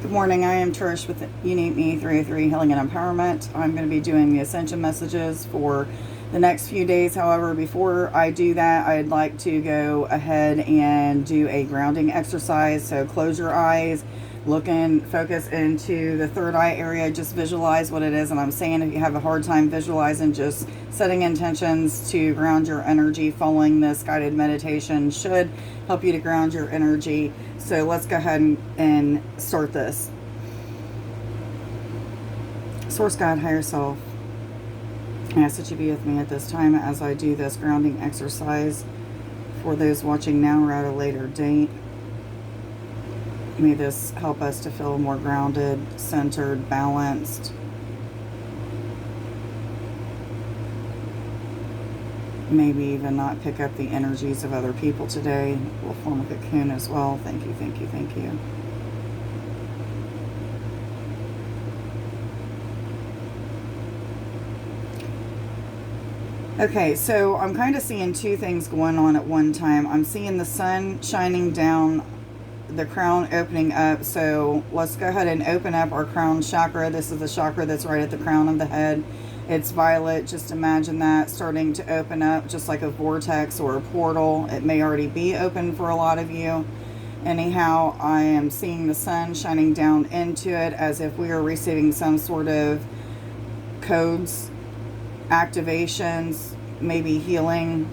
Good morning, I am Trish with You Need Me 303 Healing and Empowerment. I'm going to be doing the Ascension messages for the next few days. However, before I do that, I'd like to go ahead and do a grounding exercise. So close your eyes, focus into the third eye area, just visualize what it is. And I'm saying if you have a hard time visualizing, just setting intentions to ground your energy following this guided meditation should help you to ground your energy. So let's go ahead and start this. Source God, higher self, I ask that you be with me at this time as I do this grounding exercise. For those watching now or at a later date, may this help us to feel more grounded, centered, balanced. Maybe even not pick up the energies of other people today. We'll form a cocoon as well. Thank you, thank you, thank you. Okay, so I'm kind of seeing two things going on at one time. I'm seeing the sun shining down, the crown opening up. So let's go ahead and open up our crown chakra. This is the chakra that's right at the crown of the head. It's violet. Just imagine that starting to open up just like a vortex or a portal. It may already be open for a lot of you. Anyhow, I am seeing the sun shining down into it as if we are receiving some sort of codes, activations, maybe healing.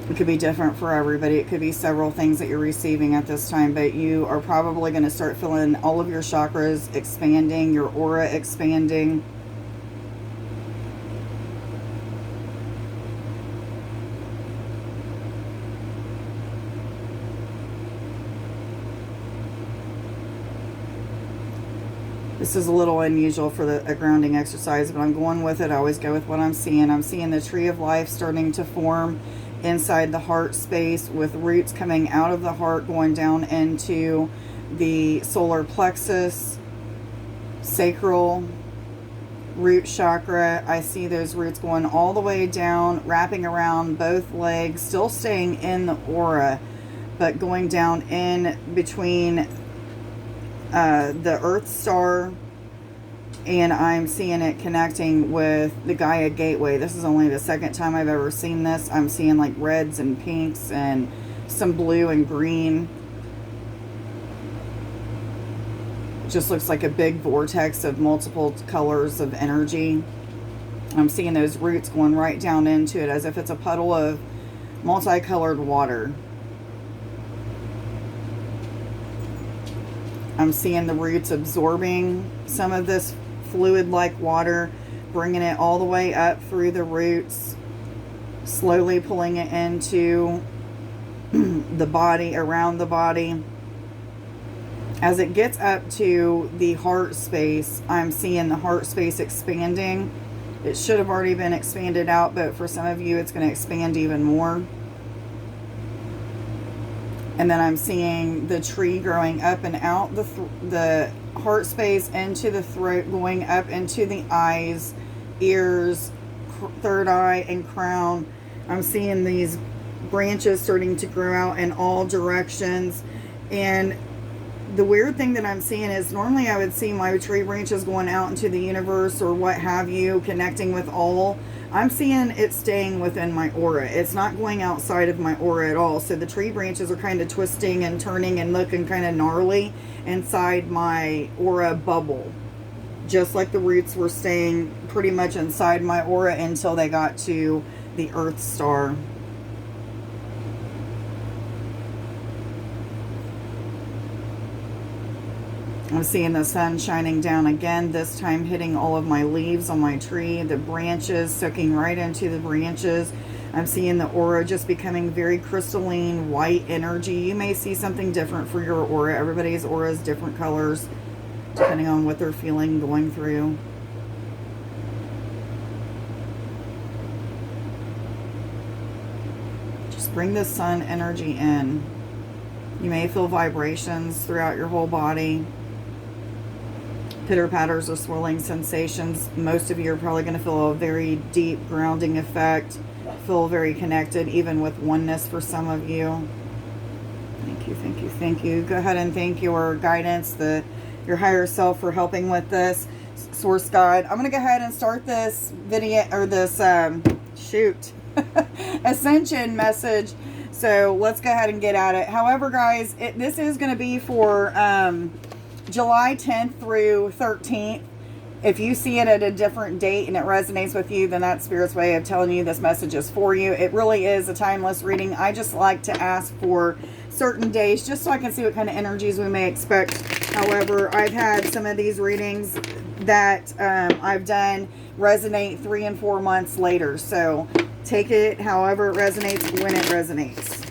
It could be different for everybody. It could be several things that you're receiving at this time, but you are probably going to start feeling all of your chakras expanding, your aura expanding. This is a little unusual for a grounding exercise, but I'm going with it. I always go with what I'm seeing. I'm seeing the tree of life starting to form inside the heart space with roots coming out of the heart, going down into the solar plexus, sacral, root chakra. I see those roots going all the way down, wrapping around both legs, still staying in the aura, but going down in between the Earth Star, and I'm seeing it connecting with the Gaia Gateway. This is only the second time I've ever seen this. I'm seeing like reds and pinks and some blue and green. It just looks like a big vortex of multiple colors of energy. I'm seeing those roots going right down into it as if it's a puddle of multicolored water. I'm seeing the roots absorbing some of this fluid-like water, bringing it all the way up through the roots, slowly pulling it into the body, around the body. As it gets up to the heart space, I'm seeing the heart space expanding. It should have already been expanded out, but for some of you, it's going to expand even more. And then I'm seeing the tree growing up and out the heart space, into the throat, going up into the eyes, ears, third eye, and crown. I'm seeing these branches starting to grow out in all directions. And the weird thing that I'm seeing is normally I would see my tree branches going out into the universe or what have you, connecting with all. I'm seeing it staying within my aura. It's not going outside of my aura at all. So the tree branches are kind of twisting and turning and looking kind of gnarly inside my aura bubble. Just like the roots were staying pretty much inside my aura until they got to the Earth Star. I'm seeing the sun shining down again, this time hitting all of my leaves on my tree, the branches, soaking right into the branches. I'm seeing the aura just becoming very crystalline, white energy. You may see something different for your aura. Everybody's aura is different colors, depending on what they're feeling, going through. Just bring the sun energy in. You may feel vibrations throughout your whole body. Pitter-patters or swirling sensations. Most of you are probably going to feel a very deep grounding effect. Feel very connected, even with oneness for some of you. Thank you, thank you, thank you. Go ahead and thank your guidance, your higher self for helping with this. Source guide. I'm going to go ahead and start this video, or this, Ascension message. So let's go ahead and get at it. However, guys, this is going to be for July 10th through 13th. If you see it at a different date and it resonates with you, then that's Spirit's way of telling you this message is for you. It really is a timeless reading. I just like to ask for certain days just so I can see what kind of energies we may expect. However, I've had some of these readings that I've done resonate 3 and 4 months later. So take it however it resonates, when it resonates.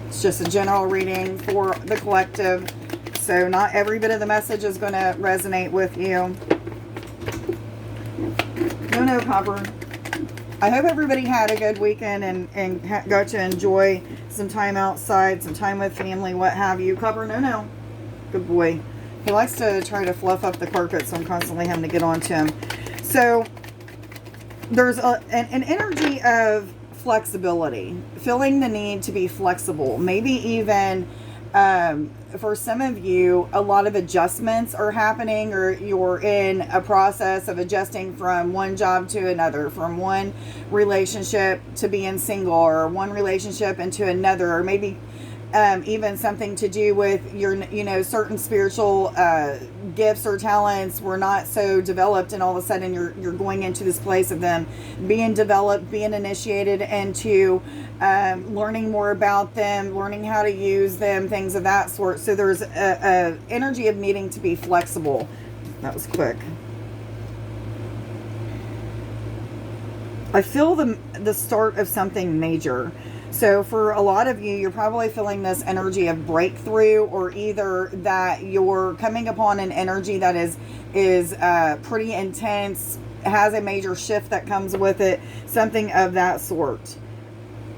It's just a general reading for the collective. So not every bit of the message is going to resonate with you. No, Copper. I hope everybody had a good weekend and got to enjoy some time outside, some time with family, what have you. Copper, no. Good boy. He likes to try to fluff up the carpet, so I'm constantly having to get on to him. So there's an energy of flexibility, feeling the need to be flexible. Maybe even for some of you, a lot of adjustments are happening, or you're in a process of adjusting from one job to another, from one relationship to being single, or one relationship into another, or maybe even something to do with your, certain spiritual gifts or talents were not so developed, and all of a sudden you're going into this place of them being developed, being initiated into learning more about them, learning how to use them, things of that sort. So there's a energy of needing to be flexible. That was quick. I feel the start of something major. So for a lot of you, you're probably feeling this energy of breakthrough, or either that you're coming upon an energy that is pretty intense, has a major shift that comes with it, something of that sort.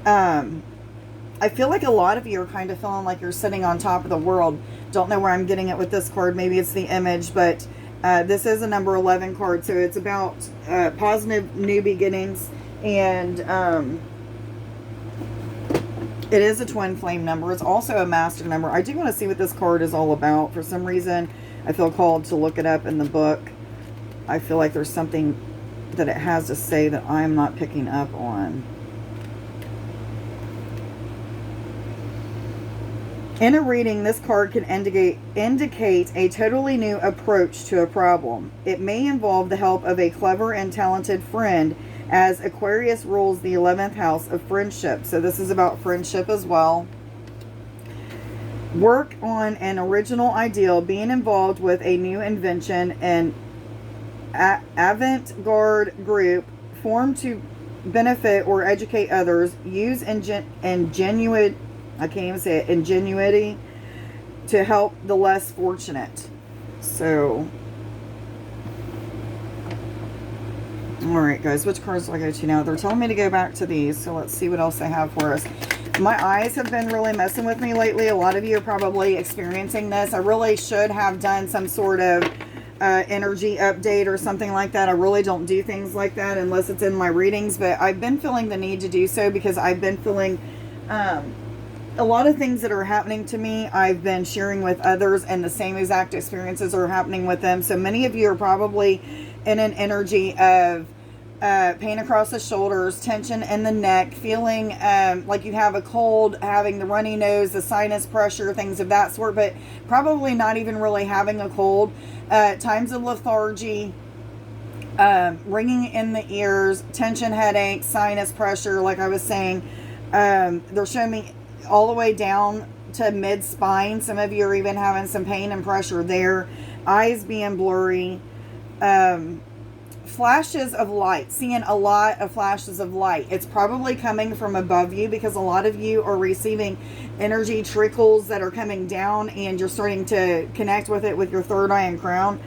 I feel like a lot of you are kind of feeling like you're sitting on top of the world. Don't know where I'm getting it with this card. Maybe it's the image, but this is a number 11 card. So it's about positive new beginnings, and it is a twin flame number. It's also a master number. I do want to see what this card is all about. For some reason, I feel called to look it up in the book. I feel like there's something that it has to say that I'm not picking up on. In a reading, this card can indicate a totally new approach to a problem. It may involve the help of a clever and talented friend, as Aquarius rules the 11th house of friendship. So this is about friendship as well. Work on an original ideal, being involved with a new invention, an avant-garde group formed to benefit or educate others. Use ingenuity to help the less fortunate. So alright guys, which cards do I go to now? They're telling me to go back to these, so let's see what else they have for us. My eyes have been really messing with me lately. A lot of you are probably experiencing this. I really should have done some sort of energy update or something like that. I really don't do things like that unless it's in my readings, but I've been feeling the need to do so because I've been feeling a lot of things that are happening to me, I've been sharing with others, and the same exact experiences are happening with them. So many of you are probably in an energy of pain across the shoulders, tension in the neck, feeling like you have a cold, having the runny nose, the sinus pressure, things of that sort, but probably not even really having a cold. Times of lethargy, ringing in the ears, tension, headache, sinus pressure, like I was saying. They're showing me all the way down to mid-spine. Some of you are even having some pain and pressure there. Eyes being blurry. Flashes of light. Seeing a lot of flashes of light. It's probably coming from above you because a lot of you are receiving energy trickles that are coming down, and you're starting to connect with it with your third eye and crown.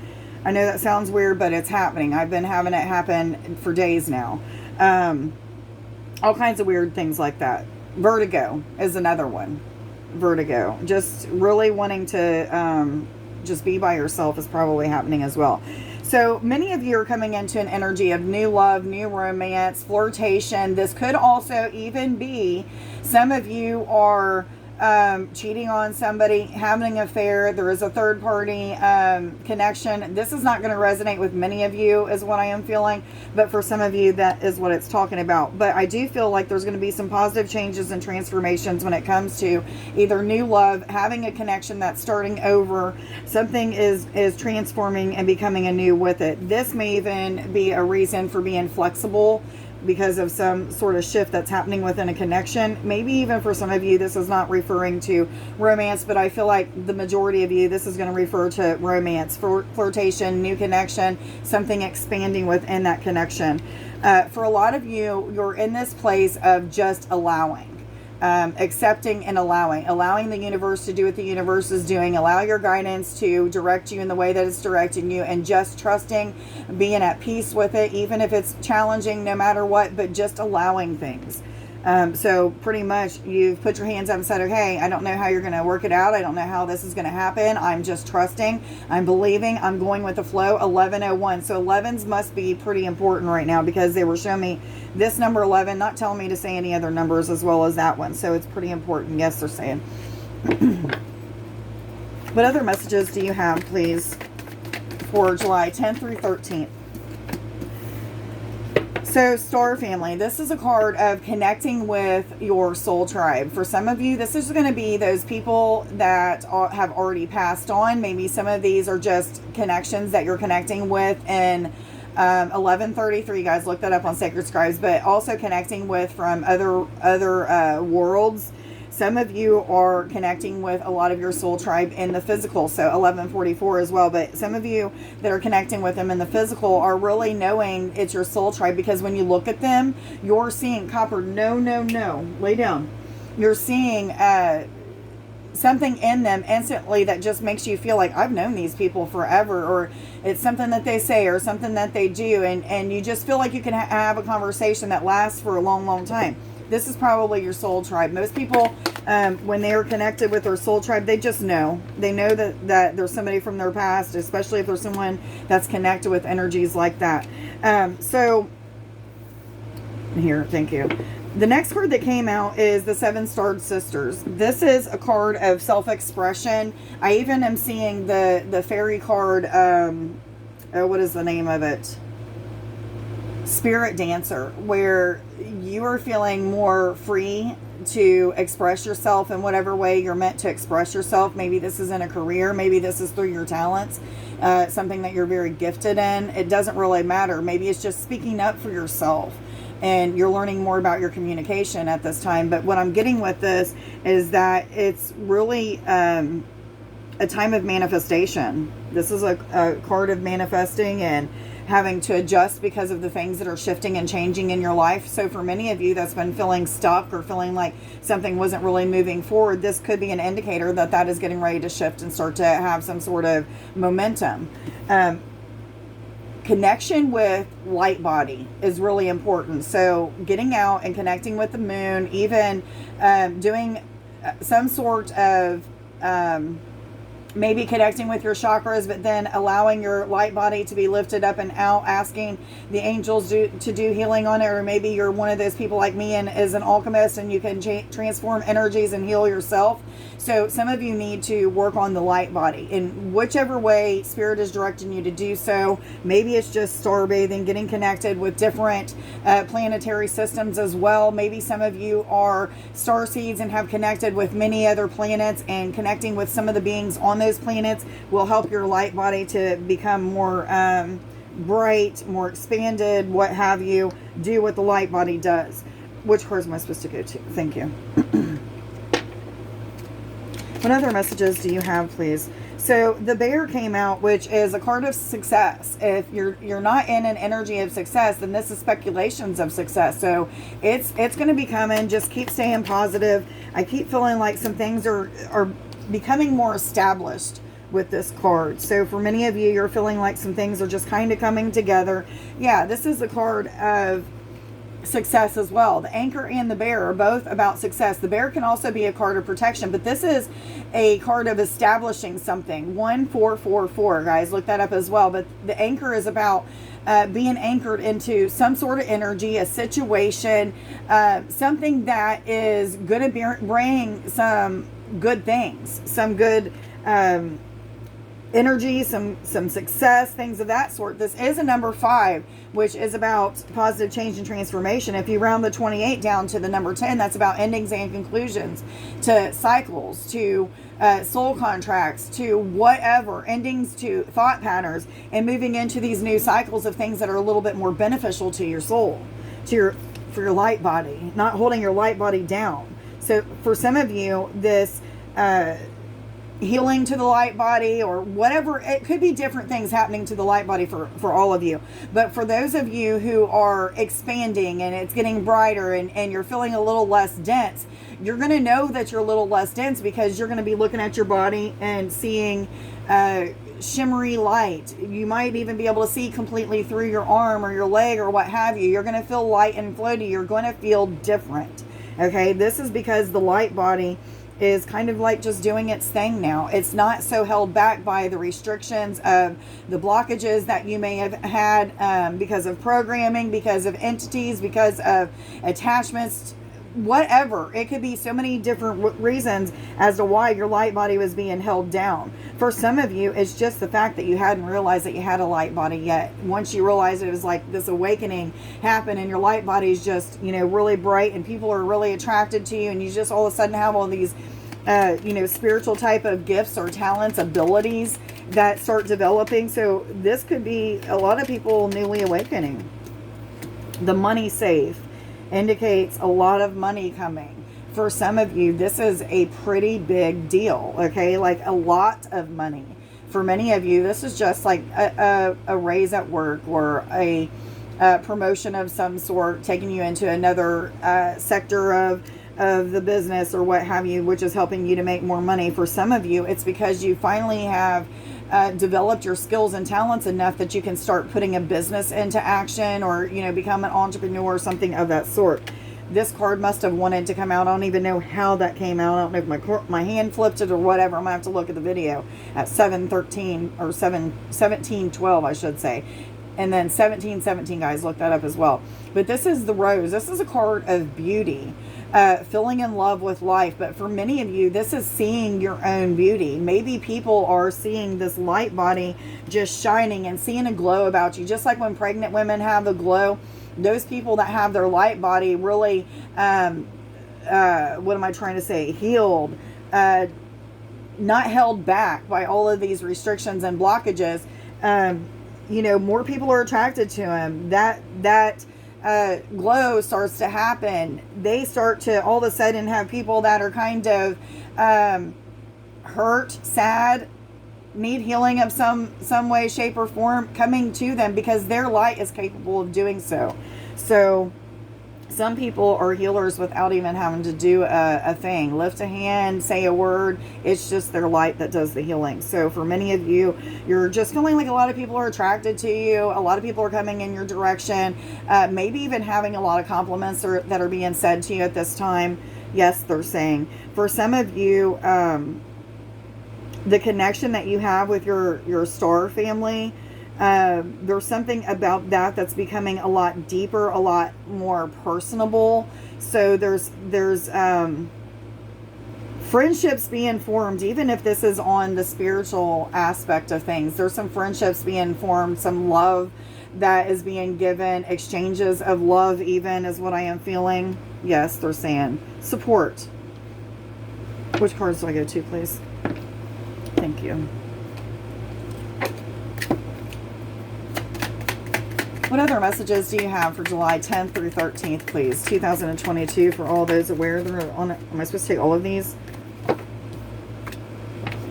I know that sounds weird, but it's happening. I've been having it happen for days now. All kinds of weird things like that. Vertigo is another one. Vertigo. Just really wanting to just be by yourself is probably happening as well. So many of you are coming into an energy of new love, new romance, flirtation. This could also even be some of you are cheating on somebody, having an affair, there is a third party connection. This is not going to resonate with many of you, is what I am feeling, but for some of you, that is what it's talking about. But I do feel like there's going to be some positive changes and transformations when it comes to either new love, having a connection that's starting over, something is transforming and becoming anew with it. This may even be a reason for being flexible because of some sort of shift that's happening within a connection. Maybe even for some of you, this is not referring to romance, but I feel like the majority of you, this is going to refer to romance, flirtation, new connection, something expanding within that connection. For a lot of you, you're in this place of just allowing. Accepting and allowing the universe to do what the universe is doing, allow your guidance to direct you in the way that it's directing you, and just trusting, being at peace with it, even if it's challenging, no matter what, but just allowing things. So pretty much you've put your hands up and said, okay, I don't know how you're going to work it out. I don't know how this is going to happen. I'm just trusting. I'm believing. I'm going with the flow. 1101. So 11s must be pretty important right now because they were showing me this number 11, not telling me to say any other numbers as well as that one. So it's pretty important. Yes, they're saying. What other messages do you have, please, for July 10th through 13th? So, Star Family, this is a card of connecting with your soul tribe. For some of you, this is going to be those people that have already passed on. Maybe some of these are just connections that you're connecting with in 1133. You guys look that up on Sacred Scribes, but also connecting with from other worlds. Some of you are connecting with a lot of your soul tribe in the physical, so 1144 as well. But some of you that are connecting with them in the physical are really knowing it's your soul tribe, because when you look at them, you're seeing copper. No, lay down. You're seeing something in them instantly that just makes you feel like, I've known these people forever, or it's something that they say or something that they do, and you just feel like you can have a conversation that lasts for a long time. This is probably your soul tribe. Most people, when they are connected with their soul tribe, they just know. They know that there's somebody from their past, especially if there's someone that's connected with energies like that. So, here, thank you. The next card that came out is the Seven Starred Sisters. This is a card of self-expression. I even am seeing the fairy card, what is the name of it? Spirit Dancer, where you are feeling more free to express yourself in whatever way you're meant to express yourself. Maybe this is in a career, maybe this is through your talents, something that you're very gifted in. It doesn't really matter. Maybe it's just speaking up for yourself, and you're learning more about your communication at this time. But what I'm getting with this is that it's really a time of manifestation. This is a card of manifesting and having to adjust because of the things that are shifting and changing in your life. So for many of you that's been feeling stuck or feeling like something wasn't really moving forward, this could be an indicator that that is getting ready to shift and start to have some sort of momentum. Connection with light body is really important. So getting out and connecting with the moon, even doing some sort of maybe connecting with your chakras, but then allowing your light body to be lifted up and out, asking the angels to do healing on it. Or maybe you're one of those people like me and is an alchemist and you can transform energies and heal yourself. So some of you need to work on the light body in whichever way Spirit is directing you to do so. Maybe it's just star bathing, getting connected with different planetary systems as well. Maybe some of you are star seeds and have connected with many other planets, and connecting with some of the beings on those planets will help your light body to become more bright, more expanded, what have you. Do what the light body does. Which cards am I supposed to go to? Thank you. What other messages do you have, please? So the Bear came out, which is a card of success. If you're not in an energy of success, then this is speculations of success. So it's going to be coming. Just keep staying positive. I keep feeling like some things are becoming more established with this card. So for many of you, you're feeling like some things are just kind of coming together. Yeah, this is a card of success as well. The Anchor and the Bear are both about success. The Bear can also be a card of protection, but this is a card of establishing something. 1444, guys, look that up as well. But the Anchor is about being anchored into some sort of energy, a situation, something that is going to bring some good things, some good energy, some success, things of that sort. This is a number 5, which is about positive change and transformation. If you round the 28 down to the number 10, that's about endings and conclusions, to cycles, to soul contracts, to whatever, endings to thought patterns, and moving into these new cycles of things that are a little bit more beneficial to your soul, for your light body, not holding your light body down. So for some of you, this healing to the light body, or whatever, it could be different things happening to the light body for all of you. But for those of you who are expanding and it's getting brighter and you're feeling a little less dense, you're going to know that you're a little less dense because you're going to be looking at your body and seeing shimmery light. You might even be able to see completely through your arm or your leg or what have you. You're going to feel light and floaty. You're going to feel different. Okay, this is because the light body is kind of like just doing its thing now. It's not so held back by the restrictions of the blockages that you may have had because of programming, because of entities, because of attachments, whatever. It could be so many different reasons as to why your light body was being held down. For some of you, it's just the fact that you hadn't realized that you had a light body yet. Once you realize it was like this awakening happened and your light body is just, really bright and people are really attracted to you, and you just all of a sudden have all these spiritual type of gifts or talents, abilities that start developing. So this could be a lot of people newly awakening. The money safe indicates a lot of money coming. For some of you, this is a pretty big deal, okay? Like a lot of money. For many of you, this is just like a raise at work, or a promotion of some sort, taking you into another sector of the business or what have you, which is helping you to make more money. For some of you, it's because you finally have developed your skills and talents enough that you can start putting a business into action, or become an entrepreneur or something of that sort. This card must have wanted to come out. I don't even know how that came out. I don't know if my hand flipped it or whatever. I'm gonna have to look at the video at 7:13 or 17:12, I should say. And then 17:17, guys, look that up as well. But this is the Rose. This is a card of beauty, filling in love with life. But for many of you, this is seeing your own beauty. Maybe people are seeing this light body just shining and seeing a glow about you. Just like when pregnant women have a glow, those people that have their light body really, healed, not held back by all of these restrictions and blockages, more people are attracted to him. That glow starts to happen. They start to all of a sudden have people that are kind of hurt, sad, need healing of some way, shape, or form coming to them, because their light is capable of doing so. So some people are healers without even having to do a thing. Lift a hand, say a word. It's just their light that does the healing. So for many of you, you're just feeling like a lot of people are attracted to you. A lot of people are coming in your direction. Maybe even having a lot of compliments that are being said to you at this time. Yes, they're saying. For some of you, the connection that you have with your star family, there's something about that's becoming a lot deeper, a lot more personable. So there's friendships being formed, even if this is on the spiritual aspect of things. There's some friendships being formed, some love that is being given, exchanges of love even is what I am feeling. Yes, they're saying support. Which cards do I go to, please? Thank you. What other messages do you have for July 10th through 13th, please? 2022, for all those aware. They're on it. Am I supposed to take all of these?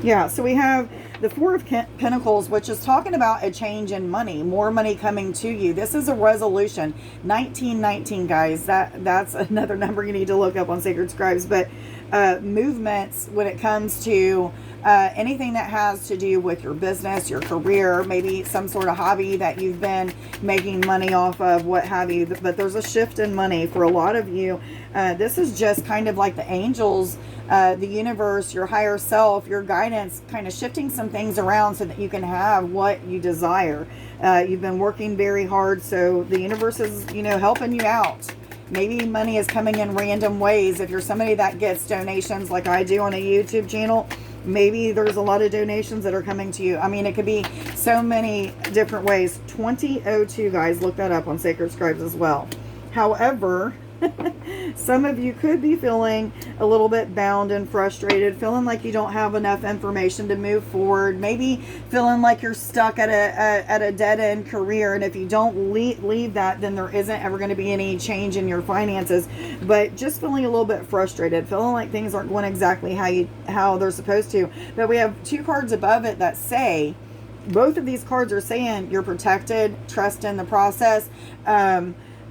Yeah, so we have the Four of Pentacles, which is talking about a change in money, more money coming to you. This is a resolution. 1919, guys. That's another number you need to look up on Sacred Scribes. But movements when it comes to anything that has to do with your business, your career, maybe some sort of hobby that you've been making money off of, what have you. But there's a shift in money for a lot of you. This is just kind of like the angels, the universe, your higher self, your guidance, kind of shifting some things around so that you can have what you desire. You've been working very hard, so the universe is, helping you out. Maybe money is coming in random ways. If you're somebody that gets donations like I do on a YouTube channel, maybe there's a lot of donations that are coming to you. I mean, it could be so many different ways. 2002, guys, look that up on Sacred Scribes as well. However, some of you could be feeling a little bit bound and frustrated, feeling like you don't have enough information to move forward, maybe feeling like you're stuck at a dead-end career, and if you don't leave that, then there isn't ever going to be any change in your finances. But just feeling a little bit frustrated, feeling like things aren't going exactly how they're supposed to. But we have 2 cards above it that say, both of these cards are saying you're protected, trust in the process.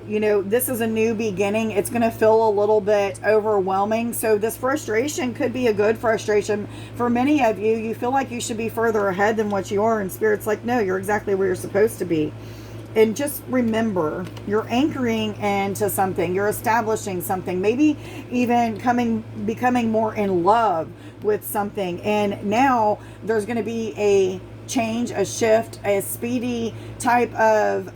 This is a new beginning. It's going to feel a little bit overwhelming. So this frustration could be a good frustration. For many of you, you feel like you should be further ahead than what you are. And Spirit's like, no, you're exactly where you're supposed to be. And just remember, you're anchoring into something. You're establishing something. Maybe even becoming more in love with something. And now there's going to be a change, a shift, a speedy type of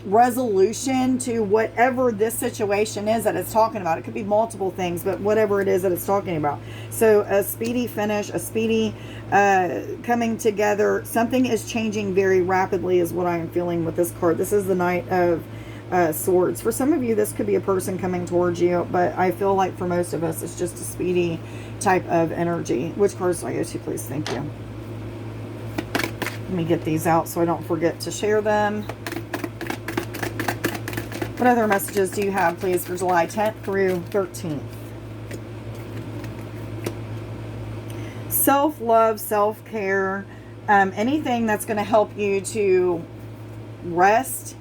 resolution to whatever this situation is that it's talking about. It could be multiple things, but whatever it is that it's talking about. So a speedy finish, a speedy coming together. Something is changing very rapidly is what I am feeling with this card. This is the Knight of Swords. For some of you, this could be a person coming towards you, but I feel like for most of us, it's just a speedy type of energy. Which cards do I go to, please? Thank you. Let me get these out so I don't forget to share them. What other messages do you have, please, for July 10th through 13th? Self-love, self-care, anything that's going to help you to rest,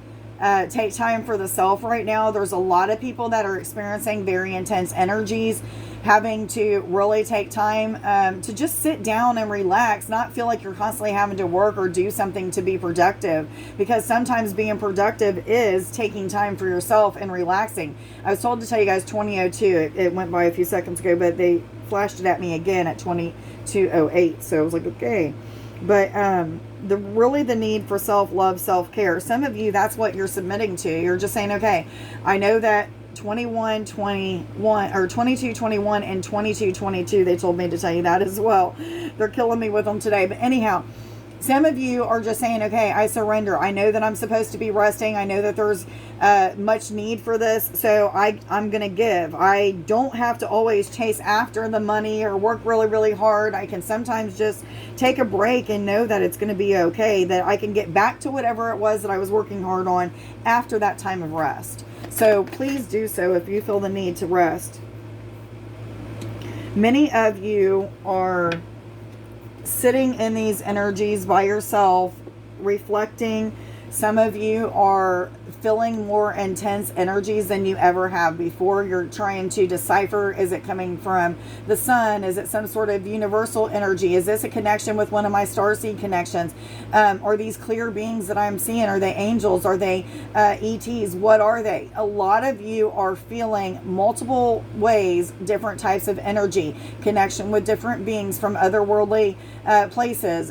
take time for the self right now. There's a lot of people that are experiencing very intense energies, having to really take time to just sit down and relax, not feel like you're constantly having to work or do something to be productive, because sometimes being productive is taking time for yourself and relaxing. I was told to tell you guys 2002. It went by a few seconds ago, but they flashed it at me again at 2208. So I was like, okay. But the need for self-love, self-care. Some of you, that's what you're submitting to. You're just saying, okay, I know that 21, or 22, and 22, they told me to tell you that as well. They're killing me with them today. But anyhow, some of you are just saying, okay, I surrender. I know that I'm supposed to be resting. I know that there's much need for this. So I'm going to give. I don't have to always chase after the money or work really, really hard. I can sometimes just take a break and know that it's going to be okay, that I can get back to whatever it was that I was working hard on after that time of rest. So please do so if you feel the need to rest. Many of you are sitting in these energies by yourself, reflecting. Some of you are feeling more intense energies than you ever have before. You're trying to decipher, is it coming from the sun? Is it some sort of universal energy? Is this a connection with one of my starseed connections? Are these clear beings that I'm seeing? Are they angels? Are they ETs? What are they? A lot of you are feeling multiple ways, different types of energy, connection with different beings from otherworldly places.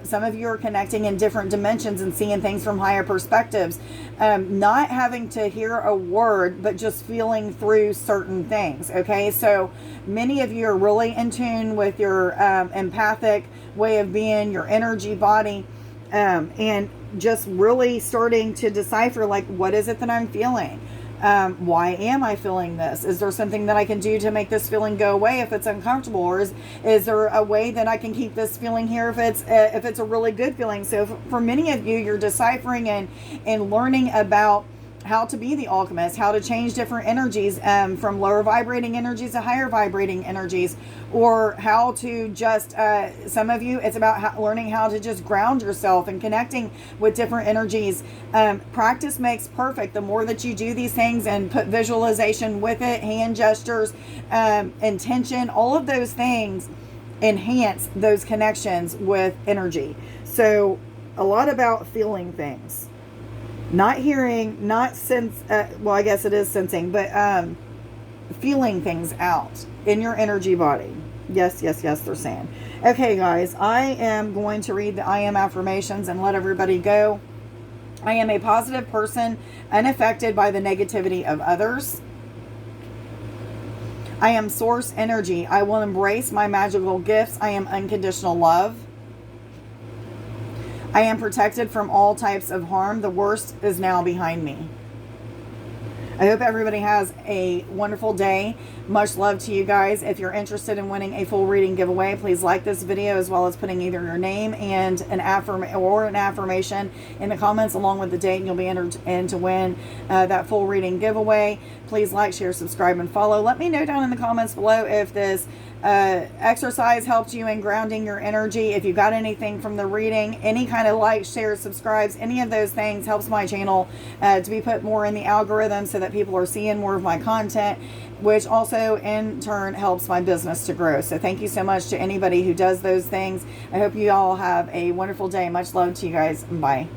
Some of you are connecting in different dimensions and seeing things from higher perspectives. Not having to hear a word, but just feeling through certain things. Okay, so many of you are really in tune with your empathic way of being, your energy body, and just really starting to decipher, like, what is it that I'm feeling? Why am I feeling this? Is there something that I can do to make this feeling go away if it's uncomfortable? Or is there a way that I can keep this feeling here if it's a really good feeling? So for many of you, you're deciphering and learning about how to be the alchemist, how to change different energies, from lower vibrating energies to higher vibrating energies, or how to just, some of you, it's about learning how to just ground yourself and connecting with different energies. Practice makes perfect. The more that you do these things and put visualization with it, hand gestures, intention, all of those things enhance those connections with energy. So a lot about feeling things, not hearing, not sense, well, I guess it is sensing, but feeling things out in your energy body. Yes, yes, yes, they're saying. Okay, guys, I am going to read the I am affirmations and let everybody go. I am a positive person, unaffected by the negativity of others. I am source energy. I will embrace my magical gifts. I am unconditional love. I am protected from all types of harm. The worst is now behind me. I hope everybody has a wonderful day. Much love to you guys. If you're interested in winning a full reading giveaway, please like this video, as well as putting either your name and an affirmation in the comments along with the date, and you'll be entered in to win that full reading giveaway. Please like, share, subscribe, and follow. Let me know down in the comments below if this exercise helped you in grounding your energy. If you got anything from the reading, any kind of like, share, subscribes, any of those things helps my channel to be put more in the algorithm so that people are seeing more of my content, which also in turn helps my business to grow. So thank you so much to anybody who does those things. I hope you all have a wonderful day. Much love to you guys. Bye.